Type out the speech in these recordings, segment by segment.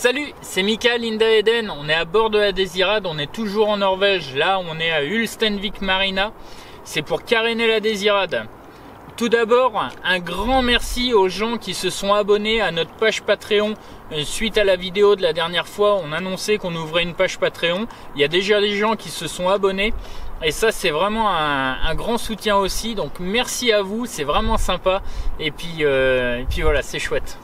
Salut, c'est Mika, Linda Eden. On est à bord de la Désirade, on est toujours en Norvège. Là, on est à Ulsteinvik Marina. C'est pour caréner la Désirade. Tout d'abord, un grand merci aux gens qui se sont abonnés à notre page Patreon. Suite à la vidéo de la dernière fois, on annonçait qu'on ouvrait une page Patreon. Il y a déjà des gens qui se sont abonnés. Et ça, c'est vraiment un grand soutien aussi. Donc merci à vous, c'est vraiment sympa. Et puis voilà, c'est chouette.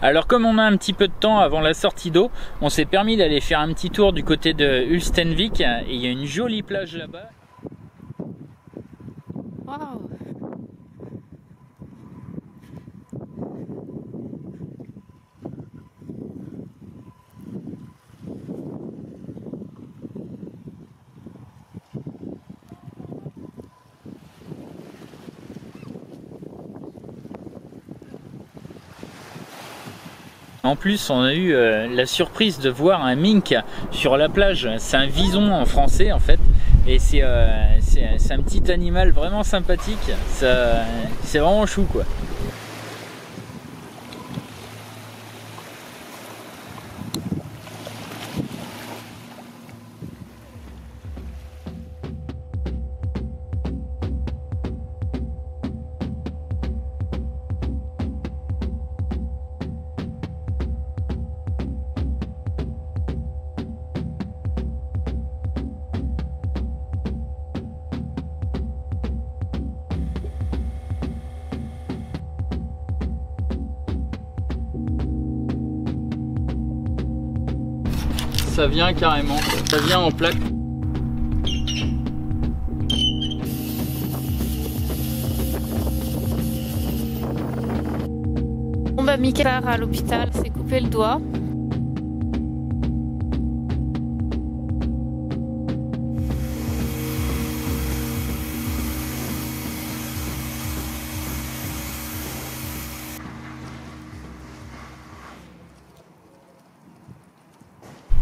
Alors comme on a un petit peu de temps avant la sortie d'eau, on s'est permis d'aller faire un petit tour du côté de Ulsteinvik. Et il y a une jolie plage là-bas. Wow. En plus, on a eu la surprise de voir un mink sur la plage. C'est un vison en français en fait. Et c'est un petit animal vraiment sympathique. C'est vraiment chou quoi. Ça vient carrément, ça vient en plaque. Bon bah Mika à l'hôpital s'est coupé le doigt.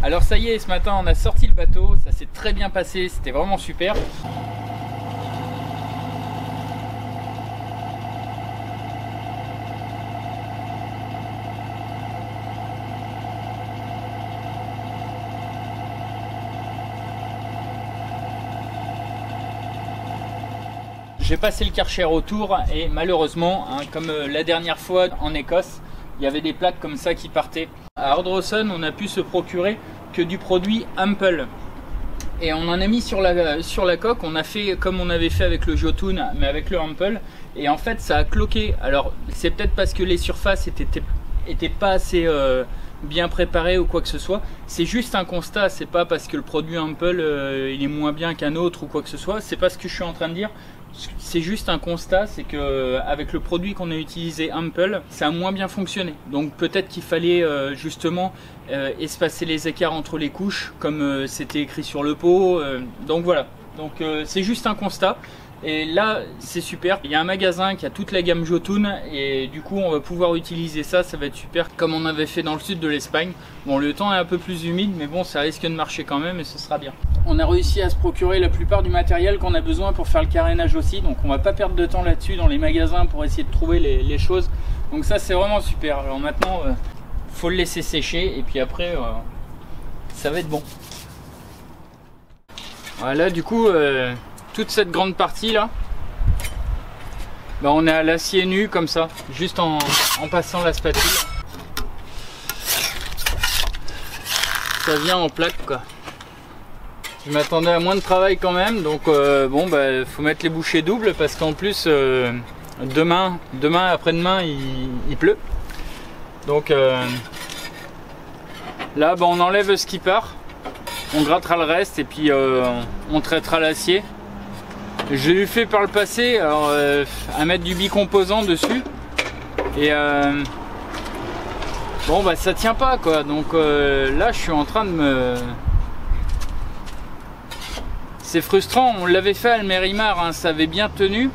Alors ça y est, ce matin on a sorti le bateau, ça s'est très bien passé, c'était vraiment super. J'ai passé le Karcher autour et malheureusement, comme la dernière fois en Écosse, il y avait des plaques comme ça qui partaient. À Ardrossan, on a pu se procurer que du produit Ample. Et on en a mis sur la coque, on a fait comme on avait fait avec le Jotun, mais avec le Ample. Et en fait, ça a cloqué. Alors, c'est peut-être parce que les surfaces étaient pas assez bien préparées ou quoi que ce soit. C'est juste un constat, c'est pas parce que le produit Ample il est moins bien qu'un autre ou quoi que ce soit. C'est pas ce que je suis en train de dire. C'est juste un constat, c'est que avec le produit qu'on a utilisé Ample, ça a moins bien fonctionné. Donc peut-être qu'il fallait justement espacer les écarts entre les couches, comme c'était écrit sur le pot. Donc voilà. Donc c'est juste un constat. Et là, c'est super. Il y a un magasin qui a toute la gamme Jotun et du coup, on va pouvoir utiliser ça. Ça va être super, comme on avait fait dans le sud de l'Espagne. Bon, le temps est un peu plus humide, mais bon, ça risque de marcher quand même et ce sera bien. On a réussi à se procurer la plupart du matériel qu'on a besoin pour faire le carénage aussi. Donc, on va pas perdre de temps là-dessus dans les magasins pour essayer de trouver les choses. Donc ça, c'est vraiment super. Alors maintenant, faut le laisser sécher et puis après, ça va être bon. Voilà, du coup... toute cette grande partie là, on est à l'acier nu comme ça, juste en passant la spatule. Ça vient en plaque quoi. Je m'attendais à moins de travail quand même, donc faut mettre les bouchées doubles parce qu'en plus demain après-demain il pleut. Donc là on enlève ce qui part, on grattera le reste et puis on traitera l'acier. J'ai eu fait par le passé à mettre du bicomposant dessus et ça tient pas quoi, donc là je suis en train de me... C'est frustrant, on l'avait fait à Almerimar, hein, ça avait bien tenu,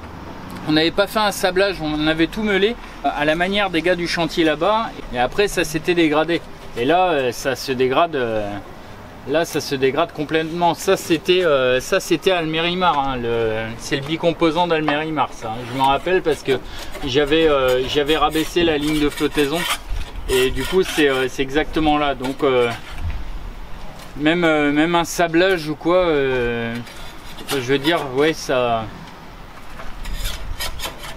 on n'avait pas fait un sablage, on avait tout meulé à la manière des gars du chantier là-bas et après ça s'était dégradé et là ça se dégrade. Là ça se dégrade complètement. Ça c'était Almerimar, hein, c'est le bicomposant d'Almerimar ça. Je m'en rappelle parce que j'avais rabaissé la ligne de flottaison Et du coup c'est exactement là. Donc même un sablage ou quoi, je veux dire, ouais, ça...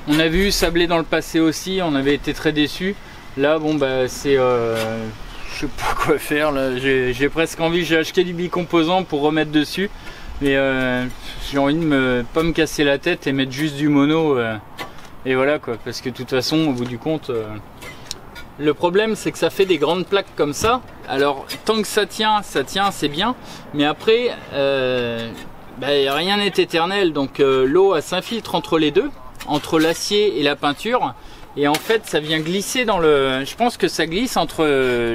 On a vu sabler dans le passé aussi, on avait été très déçus. Là bon bah c'est... je sais pas quoi faire là, j'ai presque envie, j'ai acheté du bicomposant pour remettre dessus. Mais j'ai envie de pas me casser la tête et mettre juste du mono. Et voilà quoi, parce que de toute façon au bout du compte... Le problème c'est que ça fait des grandes plaques comme ça. Alors tant que ça tient c'est bien. Mais après rien n'est éternel. Donc l'eau s'infiltre entre les deux, entre l'acier et la peinture. Et en fait ça vient glisser dans le... Je pense que ça glisse entre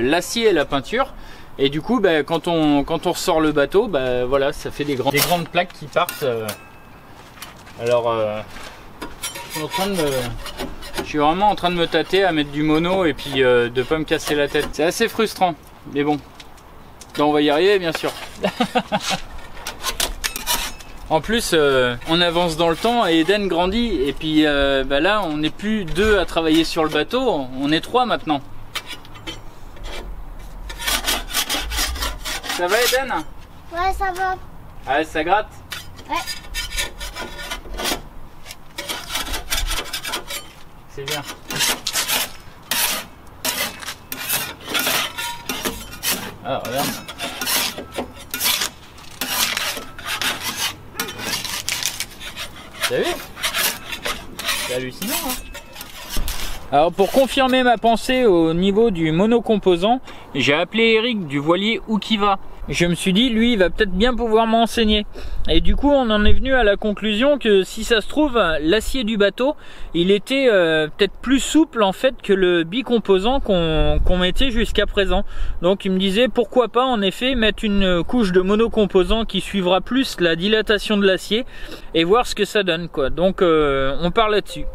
l'acier et la peinture. Et du coup quand on ressort le bateau, voilà, ça fait des grandes plaques qui partent. Alors je suis vraiment en train de me tâter à mettre du mono et puis de pas me casser la tête. C'est assez frustrant, mais bon. Donc on va y arriver bien sûr. En plus, on avance dans le temps et Eden grandit. Et puis là, on n'est plus 2 à travailler sur le bateau, on est 3 maintenant. Ça va Eden? Ouais, ça va. Ah, ça gratte? Ouais. C'est bien. Ah, regarde. T'as vu? C'est hallucinant, hein? Alors pour confirmer ma pensée au niveau du monocomposant, j'ai appelé Eric du voilier Ukiva. Je me suis dit, lui il va peut-être bien pouvoir m'enseigner. Et du coup on en est venu à la conclusion que si ça se trouve, l'acier du bateau, il était peut-être plus souple en fait que le bicomposant qu'on mettait jusqu'à présent. Donc il me disait pourquoi pas en effet mettre une couche de monocomposant qui suivra plus la dilatation de l'acier et voir ce que ça donne quoi. Donc on part là-dessus.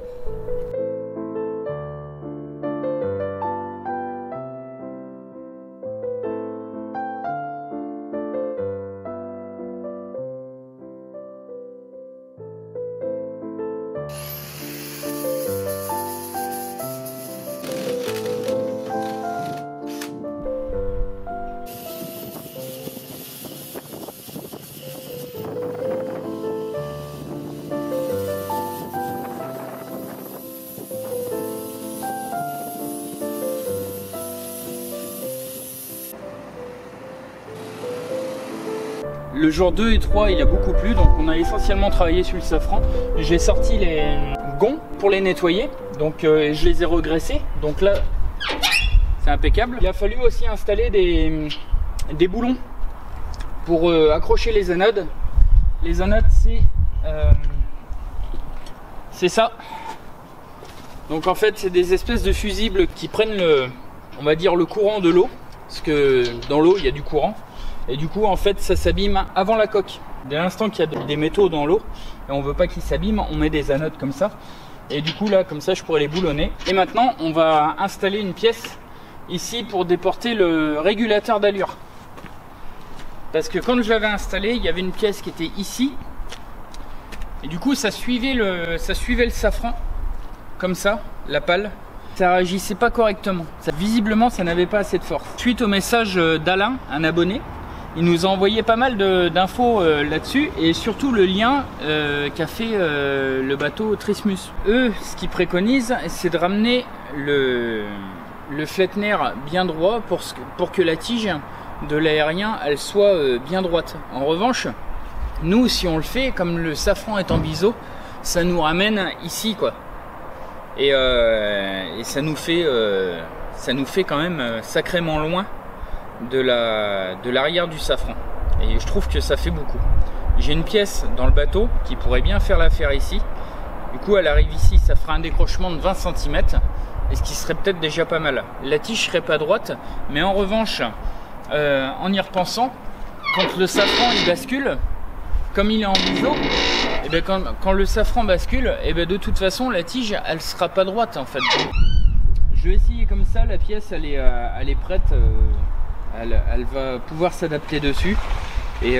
Le jour 2 et 3 il a beaucoup plu, donc on a essentiellement travaillé sur le safran. J'ai sorti les gonds pour les nettoyer, donc je les ai regraissés, donc là c'est impeccable. Il a fallu aussi installer des boulons pour accrocher les anodes. Les anodes c'est ça. Donc en fait c'est des espèces de fusibles qui prennent on va dire le courant de l'eau, parce que dans l'eau il y a du courant. Et du coup en fait ça s'abîme avant la coque. Dès l'instant qu'il y a des métaux dans l'eau et on veut pas qu'ils s'abîment, on met des anodes comme ça. Et du coup là comme ça je pourrais les boulonner. Et maintenant on va installer une pièce ici pour déporter le régulateur d'allure. Parce que quand je l'avais installé, il y avait une pièce qui était ici. Et du coup ça suivait le safran comme ça, la pale. Ça réagissait pas correctement. Visiblement ça n'avait pas assez de force. Suite au message d'Alain, un abonné, il nous a envoyé pas mal d'infos là-dessus et surtout le lien qu'a fait le bateau Trismus. Eux, ce qu'ils préconisent, c'est de ramener le fletner bien droit pour que la tige de l'aérien elle soit bien droite. En revanche, nous si on le fait, comme le safran est en biseau, ça nous ramène ici quoi. Et ça nous fait quand même sacrément loin de l'arrière du safran. Et je trouve que ça fait beaucoup. J'ai une pièce dans le bateau qui pourrait bien faire l'affaire ici. Du coup elle arrive ici, ça fera un décrochement de 20 cm. Et ce qui serait peut-être déjà pas mal. La tige serait pas droite, mais en revanche, en y repensant, quand le safran il bascule, comme il est en biseau, et bien quand le safran bascule, et bien de toute façon la tige elle sera pas droite en fait. Je vais essayer comme ça, la pièce elle est prête, elle va pouvoir s'adapter dessus. Et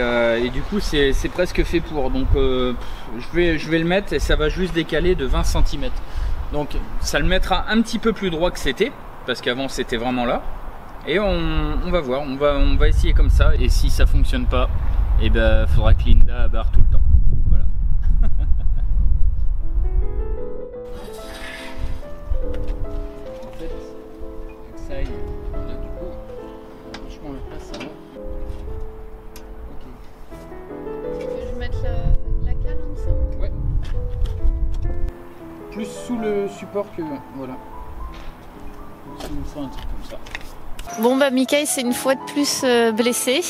du coup c'est presque fait pour. Donc je vais le mettre et ça va juste décaler de 20 cm. Donc ça le mettra un petit peu plus droit que c'était. parce qu'avant c'était vraiment là. Et on va voir, on va essayer comme ça, et si ça fonctionne pas, et ben faudra que Linda barre tout le temps. Voilà. En fait, avec ça, on a du coup, franchement la place ça va. Ok. Tu veux que je mette la cale en dessous? Ouais. Plus sous le support que voilà. Il me faut un truc comme ça. Bon bah Mickey c'est une fois de plus blessé.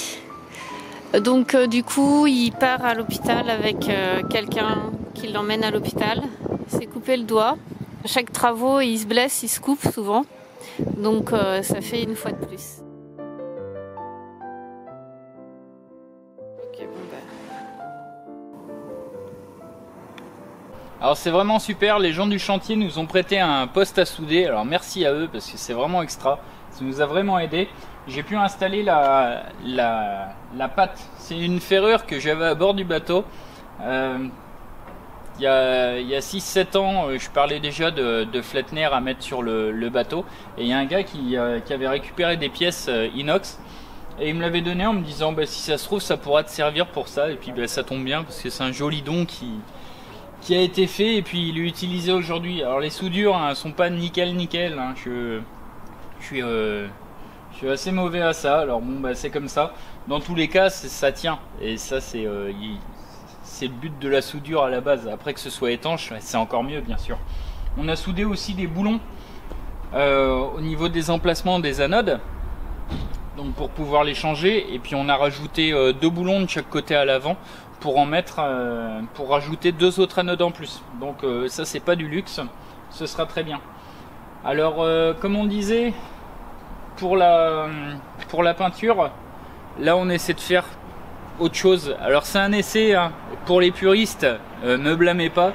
Donc du coup il part à l'hôpital avec quelqu'un qui l'emmène à l'hôpital. Il s'est coupé le doigt. À chaque travaux il se blesse, il se coupe souvent. Donc ça fait une fois de plus. Ok bon bah. Alors c'est vraiment super, les gens du chantier nous ont prêté un poste à souder. Alors merci à eux parce que c'est vraiment extra. Ça nous a vraiment aidé. J'ai pu installer la patte. C'est une ferrure que j'avais à bord du bateau. Il y a 6-7 ans, je parlais déjà de Flettner à mettre sur le bateau. Et il y a un gars qui avait récupéré des pièces inox. Et il me l'avait donné en me disant bah, si ça se trouve ça pourra te servir pour ça. Et puis bah, ça tombe bien parce que c'est un joli don qui a été fait et puis il est utilisé aujourd'hui. Alors les soudures hein, sont pas nickel. Hein. Je suis assez mauvais à ça, alors bon bah c'est comme ça. Dans tous les cas ça tient et ça c'est le but de la soudure à la base. Après que ce soit étanche c'est encore mieux bien sûr. On a soudé aussi des boulons au niveau des emplacements des anodes, donc pour pouvoir les changer, et puis on a rajouté 2 boulons de chaque côté à l'avant pour en mettre pour rajouter 2 autres anodes en plus. Donc ça c'est pas du luxe, ce sera très bien. Alors comme on disait, pour la peinture, là on essaie de faire autre chose. Alors c'est un essai hein, pour les puristes, me blâmez pas.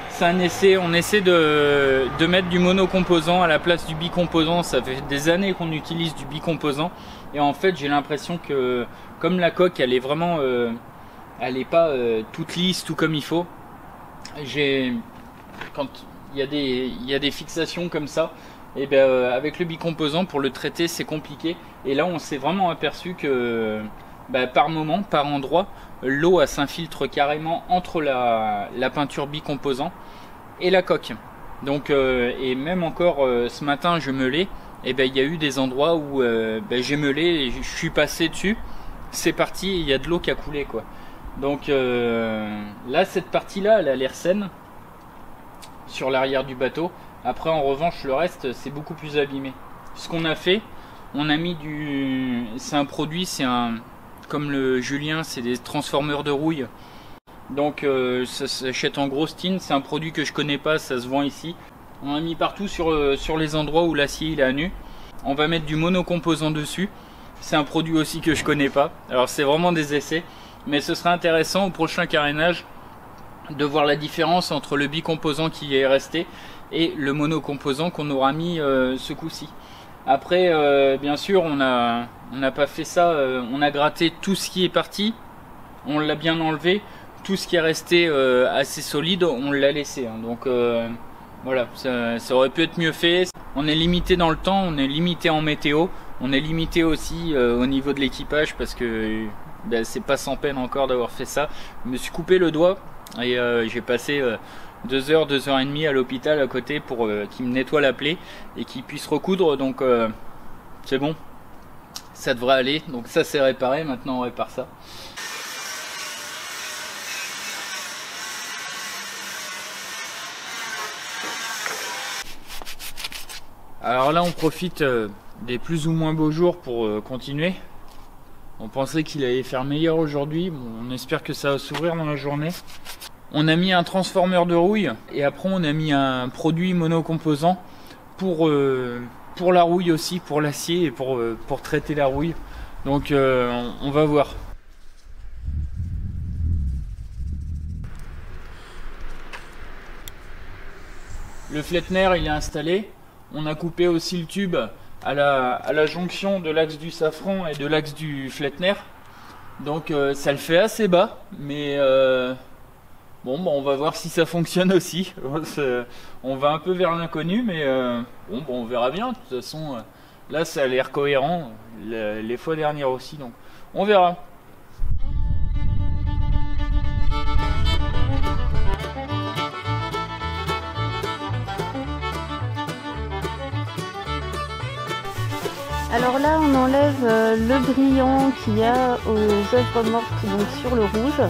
C'est un essai, on essaie de mettre du monocomposant à la place du bicomposant. Ça fait des années qu'on utilise du bicomposant et en fait j'ai l'impression que comme la coque elle est vraiment elle est pas toute lisse, tout comme il faut. Quand il y a des fixations comme ça, et bien avec le bicomposant pour le traiter c'est compliqué. Et là on s'est vraiment aperçu que par moment, par endroit, l'eau s'infiltre carrément entre la peinture bicomposant et la coque. Donc et même encore ce matin je meulais, et il y a eu des endroits où j'ai meulé et je suis passé dessus, c'est parti, il y a de l'eau qui a coulé quoi. Donc là cette partie là elle a l'air saine sur l'arrière du bateau. Après en revanche le reste c'est beaucoup plus abîmé. Ce qu'on a fait, on a mis c'est un produit, comme le Julien, c'est des transformeurs de rouille. Donc ça s'achète en grosse tine, c'est un produit que je connais pas, ça se vend ici. On a mis partout sur les endroits où l'acier il est à nu. On va mettre du monocomposant dessus. C'est un produit aussi que je connais pas. Alors c'est vraiment des essais, mais ce sera intéressant au prochain carénage de voir la différence entre le bicomposant qui est resté et le monocomposant qu'on aura mis ce coup-ci. Après bien sûr on n'a pas fait ça, on a gratté tout ce qui est parti, on l'a bien enlevé, tout ce qui est resté assez solide on l'a laissé hein. Donc voilà, ça aurait pu être mieux fait. On est limité dans le temps, on est limité en météo, on est limité aussi au niveau de l'équipage parce que c'est pas sans peine encore d'avoir fait ça. Je me suis coupé le doigt et j'ai passé 2 heures, 2 heures et demie à l'hôpital à côté pour qu'il me nettoie la plaie et qu'il puisse recoudre. Donc c'est bon, ça devrait aller. Donc ça c'est réparé, maintenant on répare ça. Alors là on profite des plus ou moins beaux jours pour continuer. On pensait qu'il allait faire meilleur aujourd'hui, bon, on espère que ça va s'ouvrir dans la journée. On a mis un transformeur de rouille et après on a mis un produit monocomposant pour la rouille aussi, pour l'acier et pour traiter la rouille. Donc on va voir. Le Flettner il est installé. On a coupé aussi le tube à la jonction de l'axe du Safran et de l'axe du Flettner. Donc ça le fait assez bas, mais Bon, on va voir si ça fonctionne aussi. On va un peu vers l'inconnu, mais bon, on verra bien. De toute façon, là, ça a l'air cohérent. Les fois dernières aussi, donc on verra. Alors là, on enlève le brillant qu'il y a aux œuvres mortes, donc sur le rouge.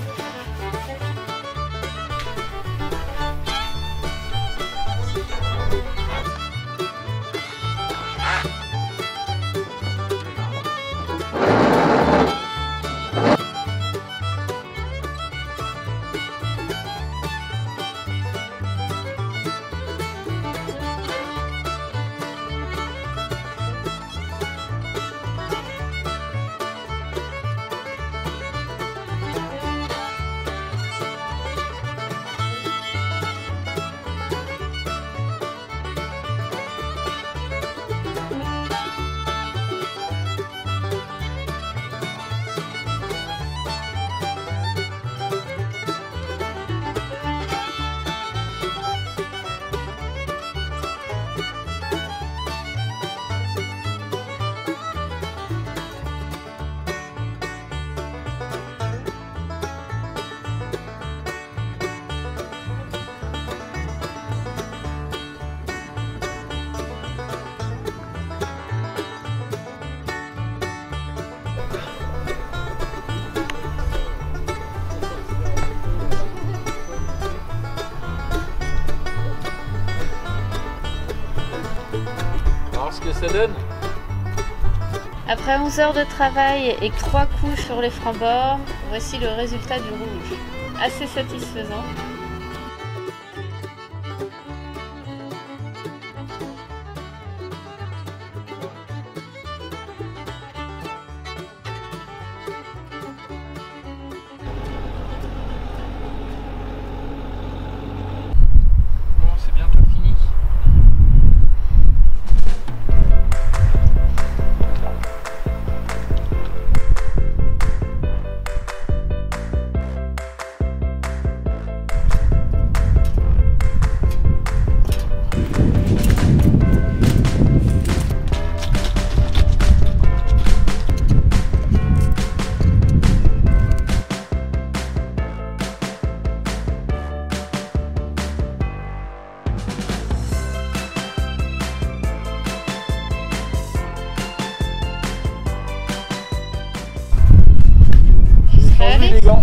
Ce que ça donne. Après 11 heures de travail et 3 couches sur les francs-bords, voici le résultat du rouge. Assez satisfaisant. Bon, c'est bientôt fini. Changer les gants.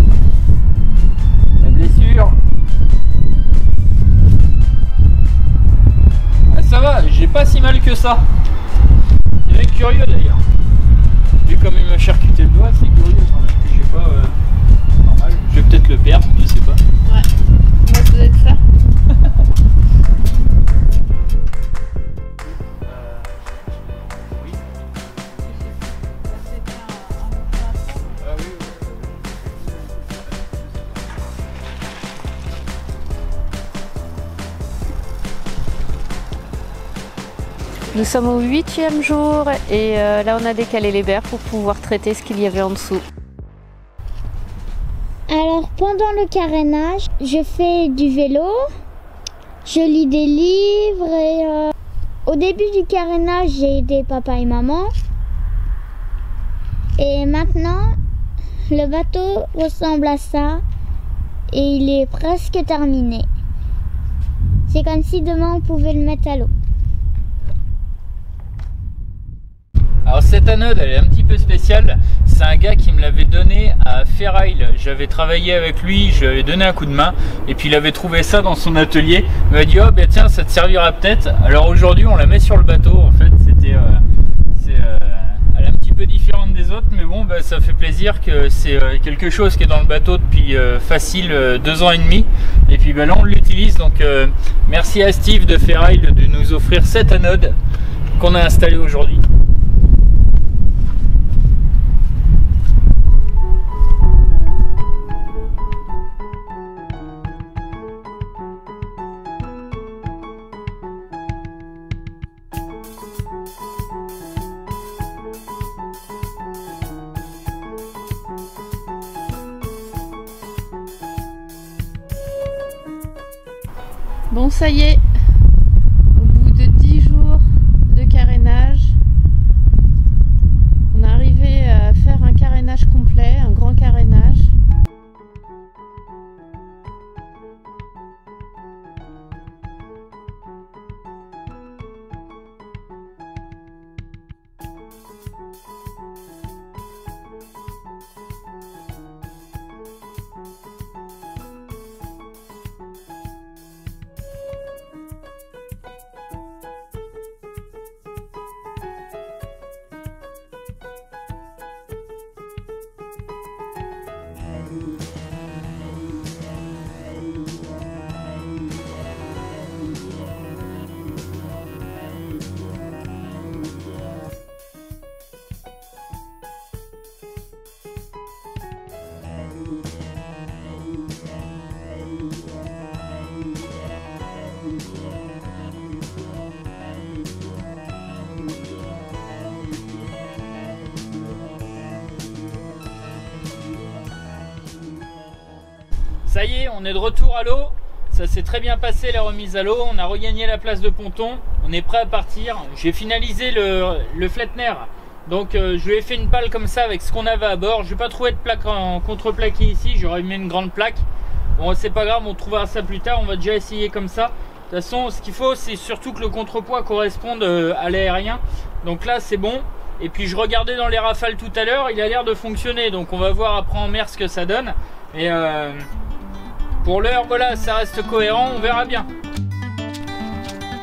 La blessure. Ah, ça va, j'ai pas si mal que ça. C'est curieux d'ailleurs. Vu comme il m'a charcuté le doigt, c'est curieux quand même. Je sais pas, normal. Je vais peut-être le perdre, je sais pas. Ouais, moi ça doit être ça. Oui. Ah oui. Nous sommes au 8e jour et là on a décalé les berres pour pouvoir traiter ce qu'il y avait en dessous. Alors pendant le carénage, je fais du vélo, je lis des livres et au début du carénage, j'ai aidé papa et maman. Et maintenant, le bateau ressemble à ça et il est presque terminé. C'est comme si demain on pouvait le mettre à l'eau. Alors cette anode, elle est un petit peu spéciale. C'est un gars qui me l'avait donné à Ferraille. J'avais travaillé avec lui, je lui avais donné un coup de main. Et puis il avait trouvé ça dans son atelier. Il m'a dit, oh ben tiens, ça te servira peut-être. Alors aujourd'hui, on la met sur le bateau. En fait, elle est un petit peu différente des autres. Mais bon, ça fait plaisir que c'est quelque chose qui est dans le bateau depuis facile 2 ans et demi. Et puis là, on l'utilise. Donc merci à Steve de Ferraille de nous offrir cette anode qu'on a installée aujourd'hui. Bon, ça y est, au bout de 10 jours de carénage, on est arrivé à faire un carénage complet, un grand carénage. Ça y est, on est de retour à l'eau. Ça s'est très bien passé la remise à l'eau. On a regagné la place de ponton. On est prêt à partir. J'ai finalisé le flattener. Donc je lui ai fait une pale comme ça avec ce qu'on avait à bord. Je n'ai pas trouvé de plaque en contreplaqué ici. J'aurais mis une grande plaque. Bon, c'est pas grave, on trouvera ça plus tard. On va déjà essayer comme ça. De toute façon, ce qu'il faut, c'est surtout que le contrepoids corresponde à l'aérien. Donc là, c'est bon. Et puis je regardais dans les rafales tout à l'heure. Il a l'air de fonctionner. Donc on va voir après en mer ce que ça donne. Et pour l'heure, voilà, ça reste cohérent, on verra bien.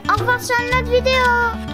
Au revoir sur notre vidéo.